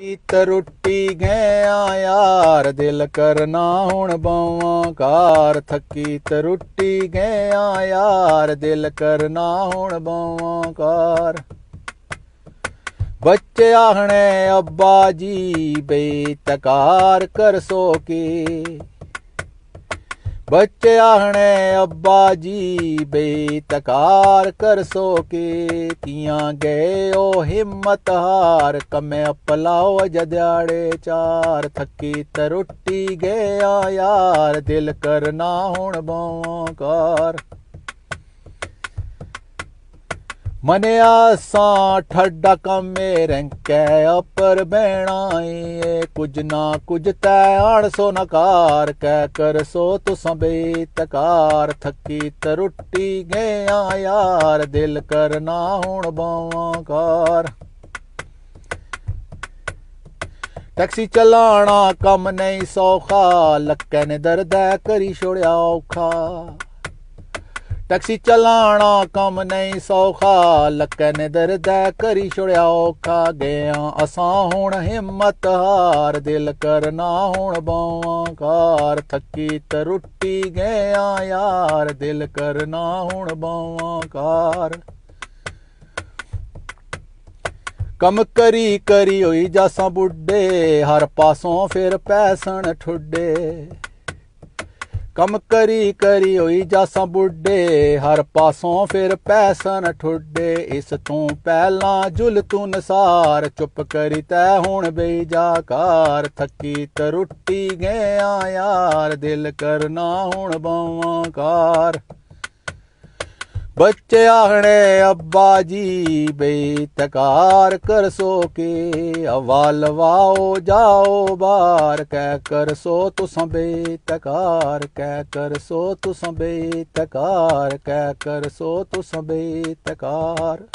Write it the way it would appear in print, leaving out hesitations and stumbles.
टुटी गया यार दिल करना हुण बावां कार। थकी टुटी गया यार दिल करना हुण बावां कार। बच्चे आखने अब्बा जी बेतकार कर सो के। बच्चे आखने अब्बा जी बेतकार कर सो के। कियां गए ओ हिम्मत हार कमे अपलाओ जद्याड़े चार। थकी टुटी गया यार दिल करना हुण बावां कार। मने आसां ठड्डा कमे रैंकै अपर बहना कुछ ना कुछ तै आण सो नकार कै कर सो तुसां बेतकार। थकी टुटी गया यार दिल करना हुण बावां कार। टैक्सी चलाना कम नहीं सौखा लक्कै ने दर्द करी छोड़िया औखा। टैक्सी चलाना कम नहीं सौखा लक्कै ने दर्द करी छोड़िया औखा। गया असां हुण हिम्मत हार दिल करना हुण बावां कार। थकी टुटी गया यार दिल करना हुण बावां कार। कम करी करी होई जासां बुड्ढे हर पासों फिर पैसन ठुड्डे। कम करी करी होई जासां बुड्ढे हर पासों फिर पैसन ठुड्डे। इस तू पहला जुल तू नसार चुप करी तै हुण बेई जा कार। थकी टुटी गया यार दिल करना हुण बावां कार। बच्चे आखने अब्बा जी बेतकार कर सो के। हवा लवाओ जाओ बाहर कै कर सो तुसां बेतकार। कै कर सो तुसां बेतकार कै कर सो तुसां बेतकार।